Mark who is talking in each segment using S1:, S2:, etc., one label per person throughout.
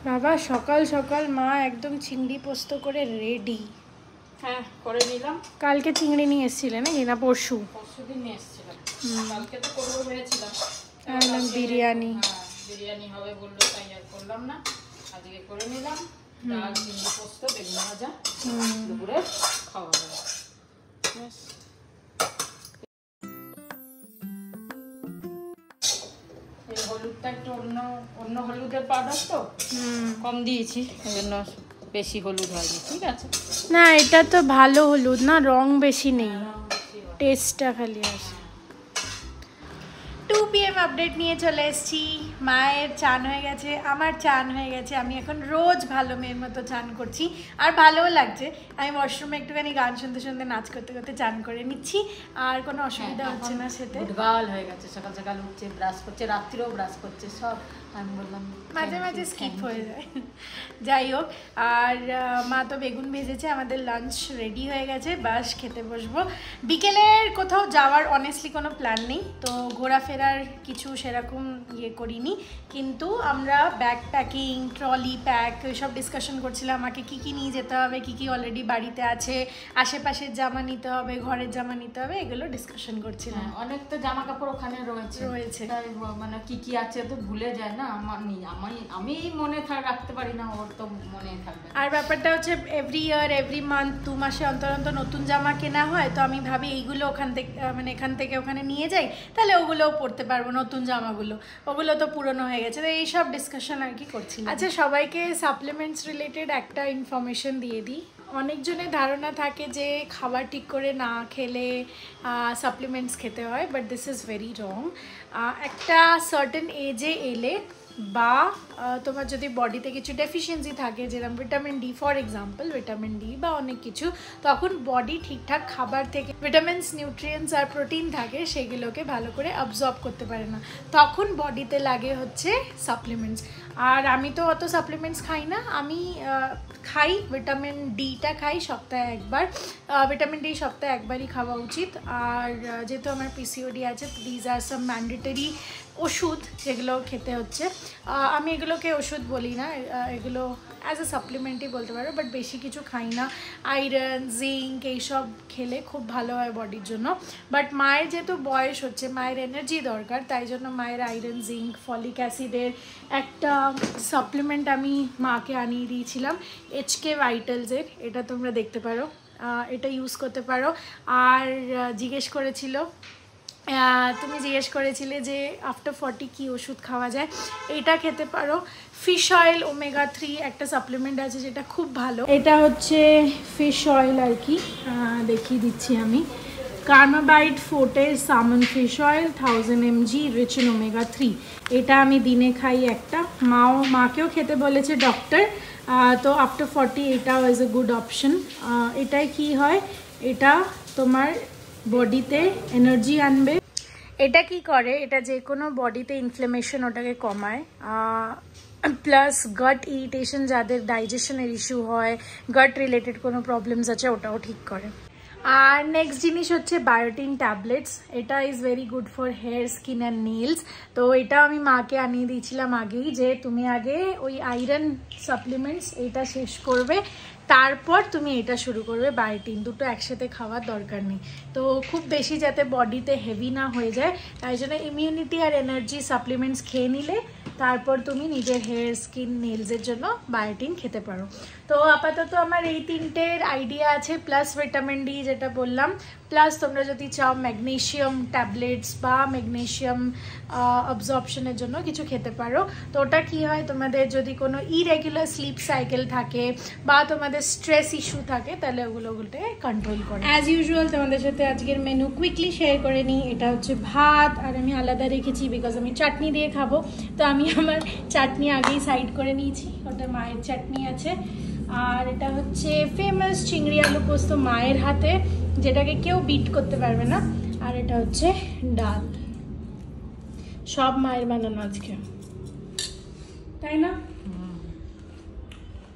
S1: বাবা সকাল সকাল মা একদম চিংড়ি পোস্ত করে রেডি।
S2: হ্যাঁ করে নিলাম।
S1: কালকে চিংড়ি নিয়ে এসেছিলে নাকি না পরশু?
S2: পরশুদিন নিয়ে এসেছিলাম। কালকে তো করবো ভেবেছিলাম
S1: বিরিয়ানি।
S2: বিরিয়ানি হবে বললো তাই আর করলাম না, আজকে করে নিলাম। ডাল, চিংড়ি পোস্ত, বেগুন ভাজা, দুপুরে খাওয়া দাওয়া। এই হলুদটা একটু অন্য হলুদের পাউডার তো কম দিয়েছি, এই জন্য বেশি হলুদ হয়নি। ঠিক আছে
S1: না, এটা তো ভালো হলুদ না, রং বেশি নেই, টেস্টটা খালি আছে। 2 PM আপডেট নিয়ে চলে এসেছি। মায়ের চান হয়ে গেছে, আমার চান হয়ে গেছে। আমি এখন রোজ ভালো মেয়ের মতো চান করছি, আর ভালোও লাগছে। আমি ওয়াশরুমে একটুখানি গান শুনতে শুনতে নাচ করতে করতে চান করে নিচ্ছি, আর কোনো অসুবিধা হচ্ছে না। সেটা
S2: গাল হয়ে গেছে, সকাল সকাল উঠছে, ব্রাশ করছে, রাত্রিরেও ব্রাশ করছে, সব আমি বললাম
S1: মাঝে মাঝে স্কিপ হয়ে যায়। যাই হোক, আর মা তো বেগুন ভেজেছে, আমাদের লাঞ্চ রেডি হয়ে গেছে, বাস খেতে বসবো। বিকেলের কোথাও যাওয়ার অনেস্টলি কোনো প্ল্যান নেই, তো ঘোরাফেরার কিছু সেরকম করিনি, কিন্তু আমরা ব্যাগ প্যাকিং, ট্রলি প্যাক সব ডিসকাশন করছিলাম। আমাকে কী কী নিয়ে যেতে হবে, কী কী অলরেডি বাড়িতে আছে, আশেপাশের জামা নিতে হবে, ঘরের জামা নিতে হবে, এগুলো ডিসকাশন করছিলাম।
S2: অনেক তো জামা কাপড় ওখানে রয়েছে, মানে কি কি আছে তো ভুলে যায় না। আমি মনে রাখতে পারি না, ওর তো মনে থাকবে।
S1: আর ব্যাপারটা হচ্ছে এভরি ইয়ার এভরি মান্থ 2 মাসে অন্তর অন্তর নতুন জামা কেনা হয়, তো আমি ভাবি এইগুলো ওখান থেকে মানে এখান থেকে ওখানে নিয়ে যাই, তাহলে ওগুলোও পরতে পারবো, নতুন জামাগুলো, ওগুলো তো পুরনো হয়ে গেছে। তো এইসব ডিসকাশন আর কি করছি। আচ্ছা, সবাইকে সাপ্লিমেন্টস রিলেটেড একটা ইনফরমেশন দিয়ে দিই। অনেকজনের ধারণা থাকে যে খাবার ঠিক করে না খেলে সাপ্লিমেন্টস খেতে হয়, but this is very wrong. একটা সার্টেন এজে এলে বা তোমার যদি বডিতে কিছু ডেফিসিয়েন্সি থাকে, যেরকম vitamin D for example, vitamin D বা অনেক কিছু, তখন বডি ঠিকঠাক খাবার থেকে ভিটামিনস, নিউট্রিয়েন্টস আর প্রোটিন থাকে, সেগুলোকে ভালো করে অ্যাবজর্ব করতে পারে না, তখন বডিতে লাগে হচ্ছে সাপ্লিমেন্টস। আর আমি তো অত সাপ্লিমেন্টস খাই না, আমি খাই ভিটামিন ডিটা খাই সপ্তাহে একবার। ভিটামিন ডি সপ্তাহে একবারই খাওয়া উচিত। আর যেহেতু আমার পিসিওডি আছে, দিজ আর সাম ম্যান্ডেটরি ওষুধ যেগুলো খেতে হচ্ছে। আমি এগুলোকে ওষুধ বলি না, এগুলো অ্যাজ এ সাপ্লিমেন্টই বলতে পারো, বাট বেশি কিছু খাই না। আয়রন, জিঙ্ক এইসব খেলে খুব ভালো হয় বডির জন্য। বাট মায়ের যেহেতু বয়স হচ্ছে, মায়ের এনার্জি দরকার, তাই জন্য মায়ের আয়রন, জিঙ্ক, ফলিক অ্যাসিডের একটা সাপ্লিমেন্ট আমি মাকে আনিয়ে দিয়েছিলাম, HK ভাইটালসের। এটা তোমরা দেখতে পারো, এটা ইউজ করতে পারো। আর তুমি জিজ্ঞেস করেছিলে যে আফটার 40 কি ওষুধ খাওয়া যায়, এটা খেতে পারো। ফিশ অয়েল ওমেগা 3 একটা সাপ্লিমেন্ট আছে যেটা খুব ভালো। এটা হচ্ছে ফিশ অয়েল আর কি, দেখিয়ে দিচ্ছি আমি। কার্মাবাইট ফোর্টের salmon fish oil 1000 mg rich in omega 3। এটা আমি দিনে খাই একটা, মাকেও খেতে বলেছে ডক্টর। তো আফটার 40 এটাও ইজ এ গুড অপশন। এটাই কি হয়, এটা তোমার বডিতে এনার্জি আনবে। এটা কি করে, এটা যে কোনো বডিতে ইনফ্লেমেশন ওটাকে কমায়, প্লাস গাট ইরিটেশন, যাদের ডাইজেশনের ইস্যু হয়, গাট রিলেটেড কোনো প্রবলেমস আছে, ওটাও ঠিক করে। আর নেক্সট জিনিস হচ্ছে বায়োটিন ট্যাবলেটস। এটা is very good for hair, skin and nails. তো এটা আমি মাকে আনিয়ে দিয়েছিলাম আগেই, যে তুমি আগে ওই আয়রন সাপ্লিমেন্টস এটা শেষ করবে, তারপর তুমি এটা শুরু করবে বায়োটিন। দুটো একসাথে খাওয়ার দরকার নেই। তো খুব বেশি যাতে বডিতে হেভি না হয়ে যায়, তাই জন্য ইমিউনিটি আর এনার্জি সাপ্লিমেন্টস খেয়ে নিলে তারপর তুমি নিজের হেয়ার, স্কিন, নেলসের জন্য বায়োটিন খেতে পারো। তো আপাতত আমার এই তিনটের আইডিয়া আছে, প্লাস ভিটামিন ডি যেটা বললাম, প্লাস তোমরা যদি চাও ম্যাগনেশিয়াম ট্যাবলেটস বা ম্যাগনেশিয়াম অবজর্পশনের জন্য কিছু খেতে পারো। তো ওটা কী হয়, তোমাদের যদি কোনো ইরেগুলার স্লিপ সাইকেল থাকে বা তোমাদের স্ট্রেস ইস্যু থাকে, তাহলে ওগুলোতে কন্ট্রোল করে। অ্যাজ ইউজুয়াল তোমাদের সাথে আজকের মেনু কুইকলি শেয়ার করে নিই। এটা হচ্ছে ভাত, আর আমি আলাদা রেখেছি বিকজ আমি চাটনি দিয়ে খাবো, তো আমি আমার চাটনি আগেই সাইড করে নিয়েছি, ওটা মায়ের চাটনি আছে। আর এটা হচ্ছে ফেমাস চিংড়ি আলু পোস্ত মায়ের হাতে, যেটাকে কেউ বিট করতে পারবে না। আর এটা হচ্ছে ডাল, সব মায়ের বানানো আজকে, তাই না?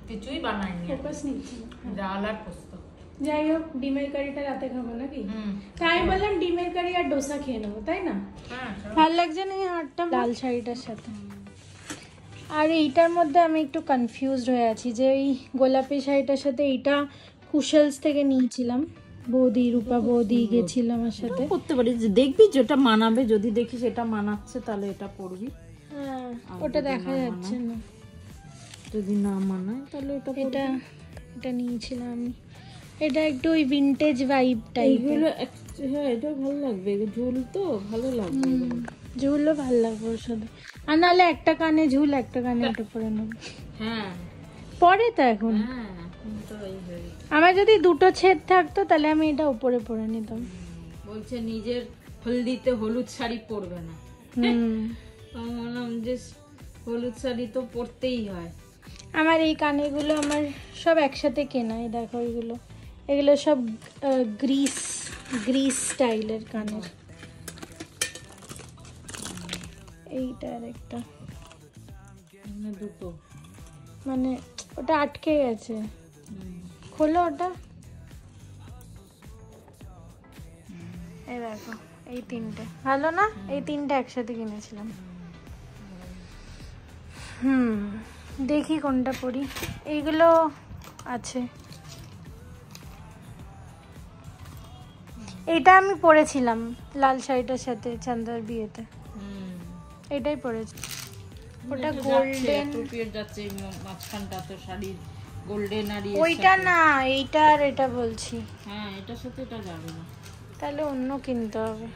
S2: কিছুই বানাইনি,
S1: ফোকাস নিচ্ছি
S2: ডাল আর পোস্ত।
S1: যাই হোক, ডিমের কারিটা রাতে খাবো নাকি? তাই বললাম ডিমের কারি আর ডোসা খেয়ে নেবো, তাই না? ভালো লাগছে না এই হাটটা লাল শাড়িটার সাথে। আর এইটার মধ্যে আমি একটু কনফিউজড হয়ে আছি যে ওই গোলাপি শাড়িটার সাথে এইটা কুশলস থেকে নিয়েছিলাম, বৌদি রূপা বৌদি গেছিল আমার সাথে।
S2: করতে পারি, যে দেখবি যেটা মানাবে, যদি দেখি সেটা মানাচ্ছে তাহলে এটা পরবি।
S1: হ্যাঁ, ওটা দেখা যাচ্ছে না,
S2: যদি না মানায় তাহলে
S1: এটা এটা নিয়েছিলাম আমি। এটা একটু ওই ভিনটেজ ভাইব টাইপের।
S2: হ্যাঁ, এটা ভালো লাগবে, ঝুল তো ভালো লাগবে,
S1: ঝুলও ভালো লাগবে ওর সাথে। আর নাহলে একটা কানে ঝুল, একটা কানে এটা পরে নেবো।
S2: হ্যাঁ,
S1: পরে তো এখন আমার যদি দুটো ছেদ থাকতো তাহলে আমি এটা উপরে পরে নিতাম।
S2: বলছে নিজের হলদিতে হলুদ শাড়ি পরবে না। বললাম যে হলুদ শাড়ি তো পরতেই হয়।
S1: আমার এই কানেরগুলো আমার সব একসাথে কেনা, এই দেখো এগুলো, এগুলো সব গ্রিস স্টাইলের কানের। এইটা আর একটা,
S2: দুটো
S1: মানে ওটা আটকে গেছে, খোলো ওটা। এই দেখো এই তিনটে ভালো না, এই তিনটে একসাথে কিনেছিলাম। দেখি কোনটা পরি, এইগুলো আছে। এটা আমি পরেছিলাম লাল শাড়িটার সাথে চান্দার বিয়েতে, এটাই পরেছি। ওটা গোল্ডেন
S2: যাচ্ছে মাঝখানটা তো শাড়ির গোল্ডেন। আর
S1: ওইটা না, এইটা আর এটা বলছি।
S2: হ্যাঁ, এটার সাথে এটা যাবে না,
S1: তাহলে অন্য কিনতে হবে।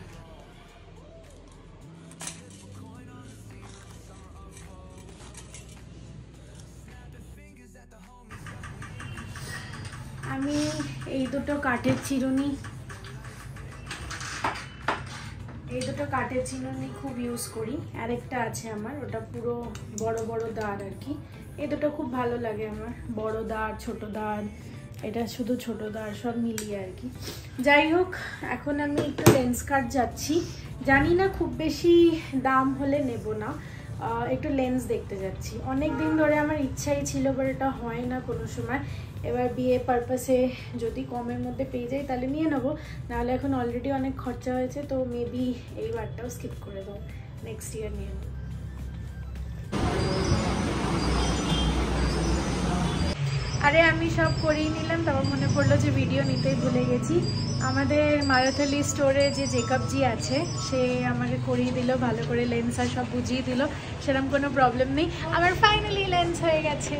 S1: আমি এই দুটো কাঠের চিরুনি, খুব ইউজ করি। আরেকটা আছে আমার, ওটা পুরো বড় বড় দাঁড় আর কি। এই দুটো খুব ভালো লাগে আমার, বড় দাঁড় ছোট দাঁড়, এটা শুধু ছোট দাঁড় সব মিলিয়ে আর কি। যাই হোক, এখন আমি একটু লেন্স কাট যাচ্ছি, জানি না খুব বেশি দাম হলে নেব না, একটু লেন্স দেখতে যাচ্ছি। অনেক দিন ধরে আমার ইচ্ছাই ছিল, বাট এটা হয় না কোনো সময়। এবার বিয়ে পারপাসে যদি কমের মধ্যে পেয়ে যাই তাহলে নিয়ে নেবো, নাহলে এখন অলরেডি অনেক খরচা হয়েছে, তো মেবি এই বারটাও স্কিপ করে দেবো, নেক্সট ইয়ার নিয়ে নেবো। আরে আমি সব করেই নিলাম, তারপর মনে পড়লো যে ভিডিও নিতেই ভুলে গেছি। আমাদের মারাথালি স্টোরে যে জেকব জি আছে, সে আমাকে করিয়ে দিল ভালো করে, লেন্স আর সব বুঝিয়ে দিল, সেরকম কোনো প্রবলেম নেই। আমার ফাইনালি লেন্স হয়ে গেছে।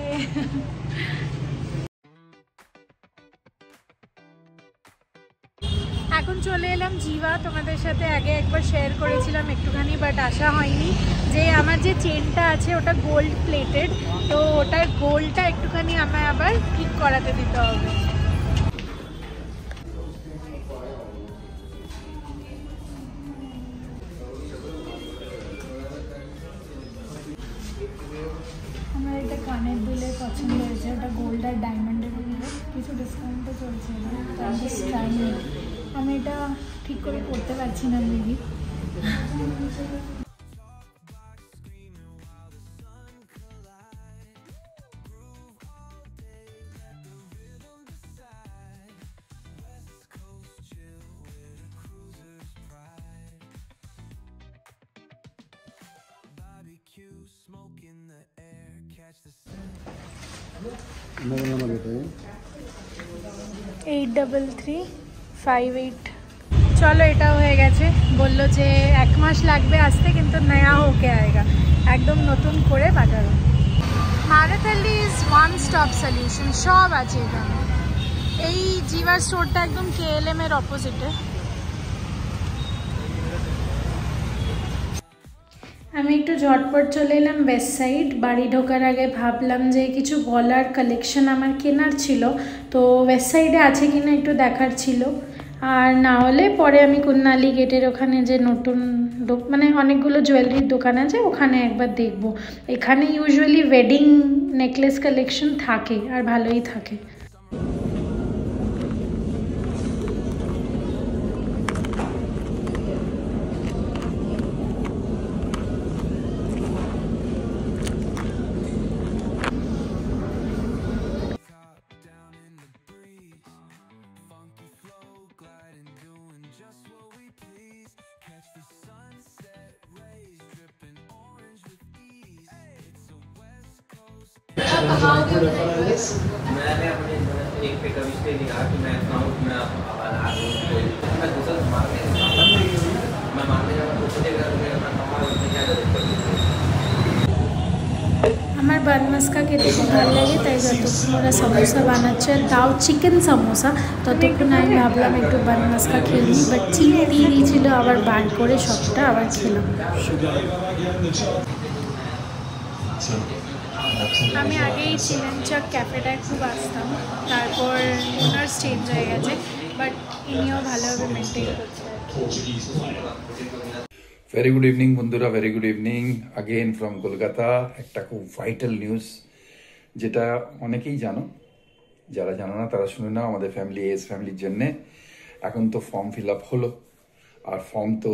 S1: এখন চলে এলাম জিভা, তোমাদের সাথে আগে একবার শেয়ার করেছিলাম একটুখানি, বাট আসা হয়নি। যে আমার যে চেনটা আছে ওটা গোল্ড প্লেটেড, তো ওটার গোল্ডটা একটুখানি আমায় আবার ঠিক করাতে দিতে হবে। আমার এটা কানের দুলের পছন্দ হয়েছে, ওটা গোল্ড আর ডায়মন্ডের উপরে কিছু ডিসকাউন্টও চলছে, আমি এটা ঠিক করে করতে পারছি না দিদি। এইট 335 চলো, এটা হয়ে গেছে। বললো যে 1 মাস লাগবে আসতে, কিন্তু নয়া হোকে আয়েগা, একদম নতুন করে পাঠাবো। মারাথালি ইজ ওয়ান স্টপ সলিউশন, সব আছে এখানে। এই জিভা স্টোরটা একদম KLM এর অপোজিটে। আমি একটু ঝটপট চলে এলাম ওয়েস্ট সাইড। বাড়ি ঢোকার আগে ভাবলাম যে কিছু গলার কালেকশন আমার কেনার ছিল, তো ওয়েস্ট সাইডে আছে কিনা একটু দেখার ছিল, আর না হলে পরে আমি কুন্নালি গেটের ওখানে যে নতুন মানে অনেকগুলো জুয়েলারির দোকান আছে ওখানে একবার দেখব। এখানে ইউজুয়ালি ওয়েডিং নেকলেস কালেকশন থাকে, আর ভালোই থাকে।
S3: मैंने अपने एक पे कभी इसलिए नहीं कहा कि मैं अकाउंट में मैं दूसरा मैं मानने जाऊँ तो मुझे अपना कमाल उतनी ज़्यादा दिक्कत
S1: আমার বান মাস্কা খেতে খুব ভালো লাগে, তাই যতক্ষণ ওরা সমোসা বানাচ্ছে, তাও চিকেন সমোসা, ততক্ষণ আমি ভাবলাম একটু বান মাস্কা খেয়ে নিই, বাট চিনি দিয়ে দিয়েছিল, আবার বার করে সবটা আবার খেলাম। আমি আগেই চিকেন চক ক্যাফেটায় খুব আসতাম, তারপর ওনার চেঞ্জ হয়ে গেছে, বাট ইনিও ভালোভাবে মেনটেন করছে।
S4: ভেরি গুড ইভিনিং বন্ধুরা, very good evening again from Kolkata. একটা খুব ভাইটাল নিউজ, যেটা অনেকেই জানো, যারা জানো না তারা শুনে নাও। আমাদের ফ্যামিলি এস ফ্যামিলির জন্যে এখন তো ফর্ম ফিল আপ হলো, আর ফর্ম তো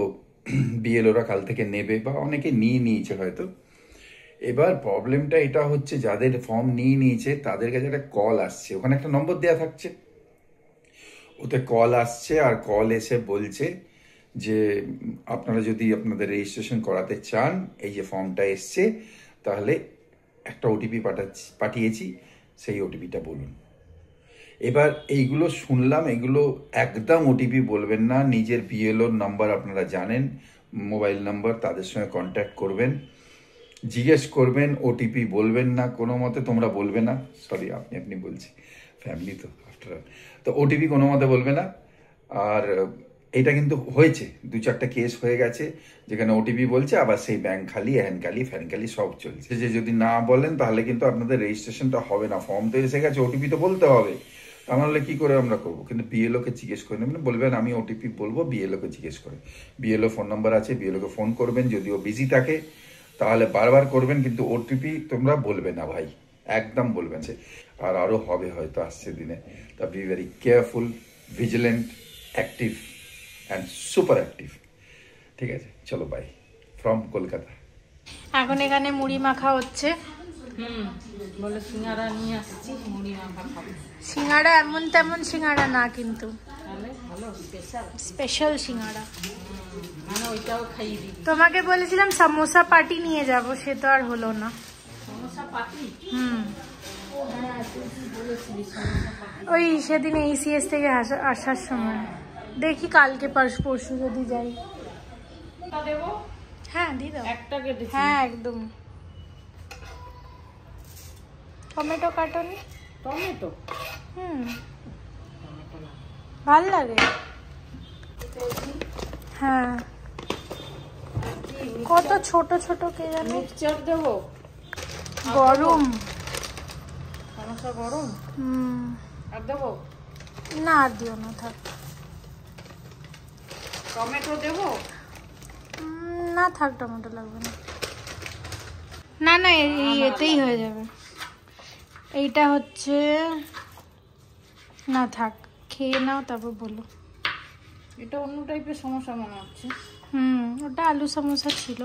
S4: বিএলওরা কাল থেকে নেবে, বা অনেকে নিয়ে নিয়েছে হয়তো। এবার প্রবলেমটা এটা হচ্ছে, যাদের ফর্ম নিয়ে নিয়েছে তাদের কাছে একটা কল আসছে, ওখানে একটা নম্বর দেওয়া থাকছে, ওতে কল আসছে, আর কল এসে বলছে যে আপনারা যদি আপনাদের রেজিস্ট্রেশন করাতে চান, এই যে ফর্মটা এসছে, তাহলে একটা ওটিপি পাঠিয়েছি, সেই ওটিপিটা বলুন। এবার এইগুলো শুনলাম, এগুলো একদম ওটিপি বলবেন না। নিজের বিএলওর নাম্বার আপনারা জানেন, মোবাইল নাম্বার, তাদের সঙ্গে কন্ট্যাক্ট করবেন, জিজ্ঞেস করবেন, ওটিপি বলবেন না কোনো মতে, তোমরা বলবে না, সরি আপনি বলছি, ফ্যামিলি তো আফটার অল, তো ওটিপি কোনো মতে বলবে না। আর এটা কিন্তু হয়েছে, 2-4টা কেস হয়ে গেছে যেখানে ওটিপি বলছে, আবার সেই ব্যাংক খালি, হ্যান খালি, ফ্যান খালি সব চলছে। যে যদি না বলেন তাহলে কিন্তু আপনাদের রেজিস্ট্রেশনটা হবে না। ফর্ম তো এসে গেছে, ওটিপি তো বলতে হবে, তা নাহলে কী করে আমরা করবো? কিন্তু বিএলওকে জিজ্ঞেস করে নেবেন, বলবেন আমি ওটিপি বলবো, বিএলওকে জিজ্ঞেস করে। বিএলও ফোন নাম্বার আছে, বিএলওকে ফোন করবেন, যদিও বিজি থাকে তাহলে বারবার করবেন, কিন্তু ওটিপি তোমরা বলবে না ভাই, একদম বলবেন। আর আরও হবে হয়তো আসছে দিনে, তা be very careful, vigilant, active and super active. ঠিক আছে, চলো বাই ফ্রম কলকাতা।
S1: এখন এখানে মুড়ি মাখা হচ্ছে।
S2: বলে সিঙ্গারা নিয়ে আসছি, মুড়ি মাখা খাবো।
S1: সিঙ্গারা এমন তেমন সিঙ্গারা না, কিন্তু
S2: ভালো
S1: স্পেশাল সিঙ্গারা।
S2: মানে ওইটাও খাইয়ে দিই।
S1: তোমাকে বলেছিলাম সমোসা পার্টি নিয়ে যাব, সে তো আর হলো না।
S2: সমোসা পাটি?
S1: ওই সেদিন এইসিএস থেকে আসার সময়, দেখি কালকে পরশু যদি যাই।
S2: দেবো?
S1: হ্যাঁ দিয়ে দাও।
S2: একটা কেটে?
S1: হ্যাঁ একদম। টমেটো কাটনি?
S2: টমেটো?
S1: ভাল লাগে। হ্যাঁ, কত ছোট ছোট কে জানো।
S2: মিক্সচার দেবো?
S1: গরম
S2: সমোসা গরম। আর দেবো
S1: না? আর দিও না, থাক।
S2: টমেটো দেবো?
S1: না থাক, টমেটো লাগবে না। না না, এতেই হয়ে যাবে। এইটা হচ্ছে না, থাক, খেয়ে নাও তারপর বলো।
S2: এটা অন্য টাইপের সমোসা মনে হচ্ছে।
S1: ওটা আলু সমোসা ছিল,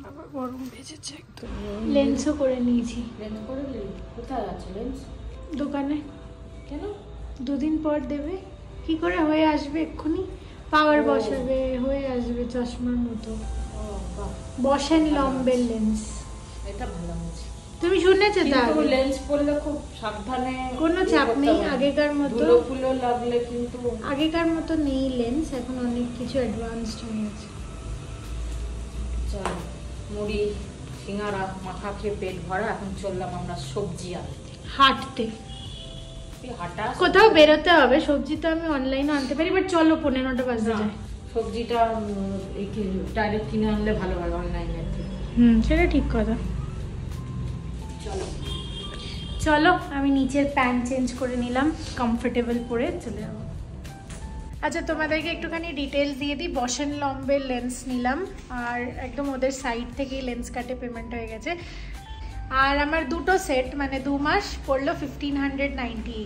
S1: আবার গরম ভেজেছে একদম। লেন্সও করে নিয়েছি।
S2: লেন্স করে নিলি? কোথায় আছে লেন্স?
S1: দোকানে।
S2: কেন?
S1: 2 দিন পর দেবে। কি করে হয়ে আসবে এক্ষুনি? পাওয়ার বসাবে, হয়ে আসবে চশমার মতো। বসেন লম্বের লেন্স।
S2: এটা ভালো হয়েছে।
S1: তুমি শুনেছো তো?
S2: কিন্তু লেন্স পরলে খুব সাবধানে,
S1: কোনো চাপ নেই আগেকার মতো।
S2: ধুলো ফুলো লাগলে কিন্তু
S1: আগেকার মতো নেই লেন্স, এখন অনেক কিছু অ্যাডভান্সড হয়ে গেছে।
S2: চল, মুড়ি সিঙ্গারা মাখা খেয়ে পেট ভরা, এখন চললাম আমরা সবজি আনতে,
S1: হাঁটতে।
S2: হাঁটা
S1: কোথাও বেরোতে হবে, সবজি তো আমি অনলাইনে আনতে পারি, বাট চলো 15টা বাজতে যায়।
S2: সবজিটা ডাইরেক্ট কিনে আনলে ভালো হয় অনলাইনের থেকে।
S1: সেটা ঠিক কথা।
S2: চলো
S1: চলো, আমি নিচের প্যান্ট চেঞ্জ করে নিলাম, কমফোর্টেবল পরে চলে যাবো। আচ্ছা, তোমাদেরকে একটুখানি ডিটেলস দিয়ে দিই। বসেন লম্বের লেন্স নিলাম, আর একদম ওদের সাইড থেকেই লেন্স কাটে পেমেন্ট হয়ে গেছে। আর আমার 2টো সেট, মানে 2 মাস পড়লো 1598।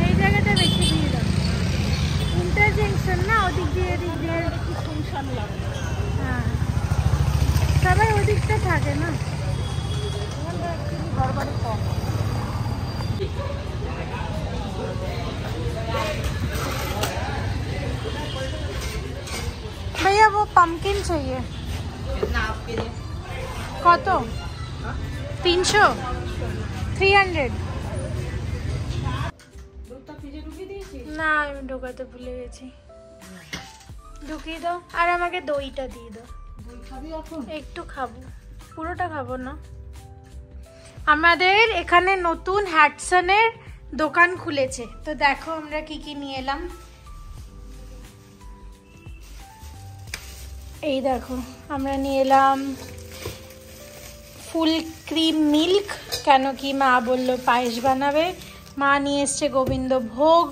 S1: এই জায়গাটা বেশি ভিড়, ইন্টারজেকশন না, ওদিক দিয়ে এদিক দিয়ে শুনশান লাগে। হ্যাঁ, সবাই ওদিকটা থাকে না, ঘর বাড়ি কম। পামকিন চাইয়ে।
S2: कितना आपके लिए?
S1: কত? 300 300।
S2: দুধটা ফ্রিজে ঢুকিয়ে দিয়েছি।
S1: না আমি ঢোকাতে ভুলে গেছি। ঢুকিয়ে দাও আর আমাকে দইটা দিয়ে দাও।
S2: দই খাবি এখন?
S1: একটু খাবো, পুরোটা খাবো না। আমাদের এখানে নতুন হ্যাটসনের দোকান খুলেছে, তো দেখো আমরা কি কি নিয়ে এলাম। এই দেখো আমরা নিয়ে এলাম ফুল ক্রিম মিল্ক, কেন কি মা বললো পায়েস বানাবে। মা নিয়ে এসছে গোবিন্দ ভোগ,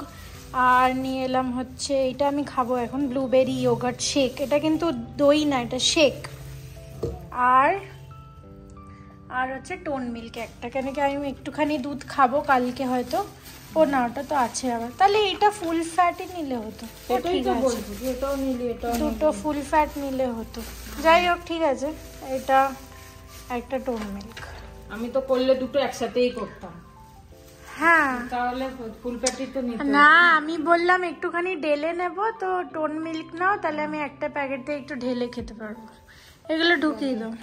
S1: আর নিয়ে এলাম হচ্ছে এটা আমি খাবো এখন, ব্লুবেরি ইয়োগার্ট শেক। এটা কিন্তু দই না, এটা শেক। আর হচ্ছে টোন মিল্ক একটা, কেন কি আমি একটুখানি দুধ খাবো কালকে হয়তো। ও না, ওটা তো আছে আবার, তাহলে এটা ফুল ফ্যাটই নিলে হতো।
S2: এটাই তো বলছি, এটাও নিলি, এটাও
S1: দুটো ফুল ফ্যাট নিলে হতো। যাই হোক ঠিক আছে, এটা একটা টোন মিল্ক।
S2: আমি তো করলে দুটো একসাথেই করতাম,
S1: হ্যাঁ
S2: তাহলে ফুল প্যাকেট তো নিতে।
S1: না আমি বললাম একটুখানি ঢেলে নেব, তো টোন মিল্ক নাও, তাহলে আমি একটা প্যাকেট দিয়ে একটু ঢেলে খেতে পারবো। এগুলো ঢুকিয়ে দাও।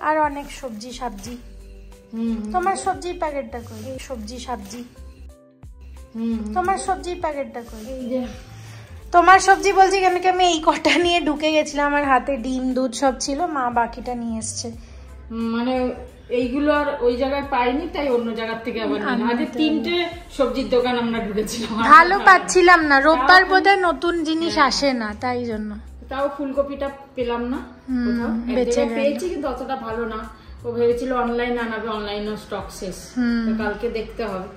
S1: আর অনেক সবজি সবজি। তোমার সবজির প্যাকেটটা কই? সবজি সবজি তোমার সবজির প্যাকেটটা কই? তোমার সবজি বলছি কেন কি আমি এই কটা নিয়ে ঢুকে গেছিলাম, আমার হাতে ডিম দুধ সব ছিল, মা বাকিটা নিয়ে এসছে।
S2: মানে এইগুলো আর ওই জায়গায় পাইনি, তাই অন্য জায়গা থেকে আবার নিলাম। আজ 3টে সবজির দোকান আমরা ঢুকেছিলাম,
S1: ভালো পাচ্ছিলাম না, রোববার বোধহয় নতুন জিনিস আসে না, তাই জন্য।
S2: তাও ফুলকপিটা পেলাম না কোথাও, পেয়েছি কিন্তু অতটা ভালো না। ও ভেবেছিল অনলাইন আনাবে, অনলাইনও স্টক শেষ, কালকে দেখতে হবে।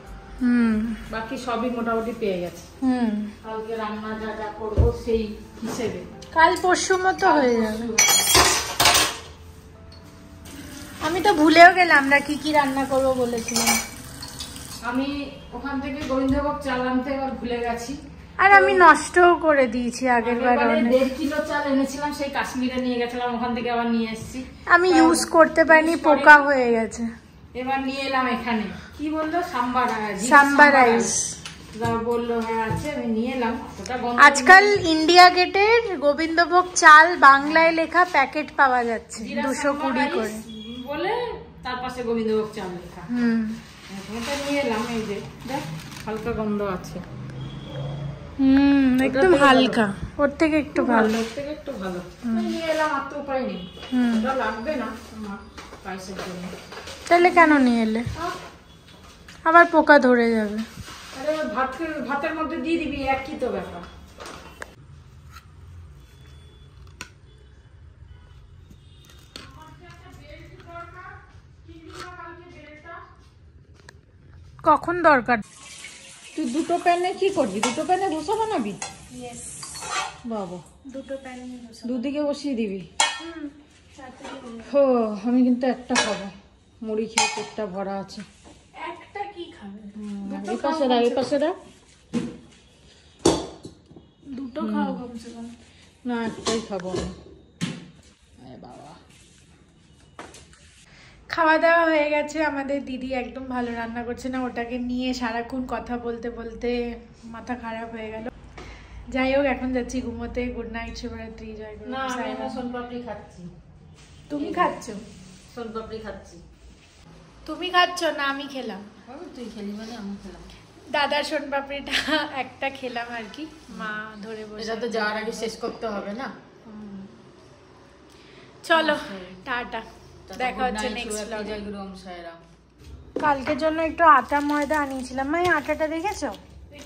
S2: বাকি সবই মোটামুটি পেয়ে গেছে। কালকে রান্না যা যা করবো সেই হিসেবে
S1: কাল পরশু মতো হয়ে যাবে। আমি তো ভুলেও গেলাম আমরা কি কি রান্না করবো বলেছিলাম।
S2: আমি ওখান থেকে গোবিন্দভোগ চাল আনতে এবার ভুলে গেছি,
S1: আর আমি নষ্টও করে দিয়েছি আগের বার।
S2: 1.5 কিলো চাল এনেছিলাম, সেই কাশ্মীরে নিয়ে গেছিলাম, ওখান থেকে আবার নিয়ে এসেছি।
S1: আমি ইউজ করতে পারিনি, পোকা হয়ে গেছে।
S2: এবার নিয়ে এলাম এখানে, কি বললো
S1: সাম্বার রাইস
S2: বললো, হ্যাঁ আছে, আমি নিয়ে এলাম।
S1: আজকাল ইন্ডিয়া গেটের গোবিন্দভোগ চাল বাংলায় লেখা প্যাকেট পাওয়া যাচ্ছে 220 করে
S2: বলে, তার পাশে গোবিন্দভোগ চাল লেখা। এটা নিয়ে এলাম, এই যে দেখ হালকা গন্ধ আছে।
S1: একদম হালকা, ওর থেকে একটু ভালো,
S2: ওর থেকে একটু ভালো নিয়ে এলাম। আর তো উপায় নেই, ওটা লাগবে না আমার পায়েসের জন্য।
S1: তাহলে কেন নিয়ে এলে? আবার পোকা ধরে যাবে।
S2: আরে ভাতের মধ্যে দিয়ে দিবি, একই তো ব্যাপার।
S1: কখন দরকার?
S2: তুই দুটো প্যানে কি করবি? দুটো প্যানে ধোসা বানাবি? বাবা,
S1: দুটো প্যান
S2: দুদিকে বসিয়ে দিবি? আমি কিন্তু একটা খাবো, মুড়ি খেয়ে পেটটা ভরা আছে।
S1: একটা কি খাবে?
S2: এই পাশে রাখ, এই পাশে রাখ।
S1: দুটো খাও কমসে কম।
S2: না, একটাই খাবো আমি। বাবা,
S1: খাওয়া দাওয়া হয়ে গেছে। আমাদের দিদি একদম ভালো রান্না করছে না, ওটাকে নিয়ে সারাক্ষণ কথা বলতে বলতে মাথা খারাপ হয়ে গেল। যাই হোক, এখন যাচ্ছি ঘুমোতে। গুড নাইট, শুভরাত্রি, জয় গুরু।
S2: না আমি সোনপাপড়ি খাচ্ছি।
S1: তুমি খাচ্ছ?
S2: সোনপাপড়ি খাচ্ছি।
S1: তুমি খাচ্ছ না আমি খেলাম।
S2: তুই খেলি মানে আমি খেলাম।
S1: দাদার সোনপাপড়িটা একটা খেলাম আর কি, মা ধরে বসে।
S2: এটা তো যাওয়ার আগে শেষ করতে হবে না।
S1: চলো টাটা, দেখা হচ্ছে নেক্সট ব্লগে।
S2: জয় গুরু, ওম সাই রাম।
S1: কালকের জন্য একটু আটা ময়দা আনিয়েছিলাম। এই আটাটা দেখেছো?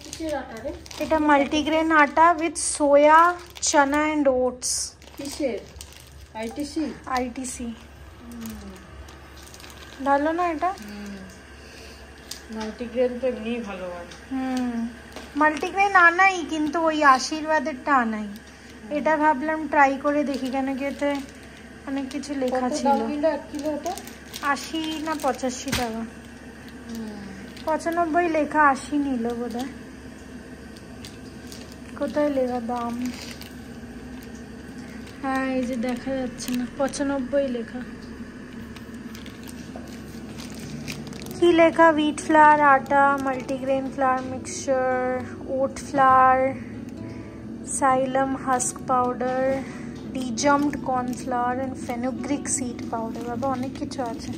S2: কিসের আটা রে?
S1: এটা multigrain atta with soya, chana and oats.
S2: কিসের?
S1: আইটিসি। ভালো না এটা?
S2: মাল্টিগ্রেন তো এমনিই ভালো হয়।
S1: মাল্টিগ্রেন আনাই, কিন্তু ওই আশীর্বাদেরটা আনাই। এটা ভাবলাম ট্রাই করে দেখি, কেন কি এতে অনেক কিছু লেখা ছিল।
S2: 1 কিলো ওটা
S1: 80 না 85 টাকা। 95 লেখা, 80 নিল বোধহয়। কোথায় লেখা দাম? হ্যাঁ এই যে দেখা যাচ্ছে না, 95 লেখা। কি লেখা? Wheat flour, atta, multigrain flour mixture, oat flour, psyllium husk powder, degermed cornflour and fenugreek seed powder. বাবা অনেক কিছু আছে।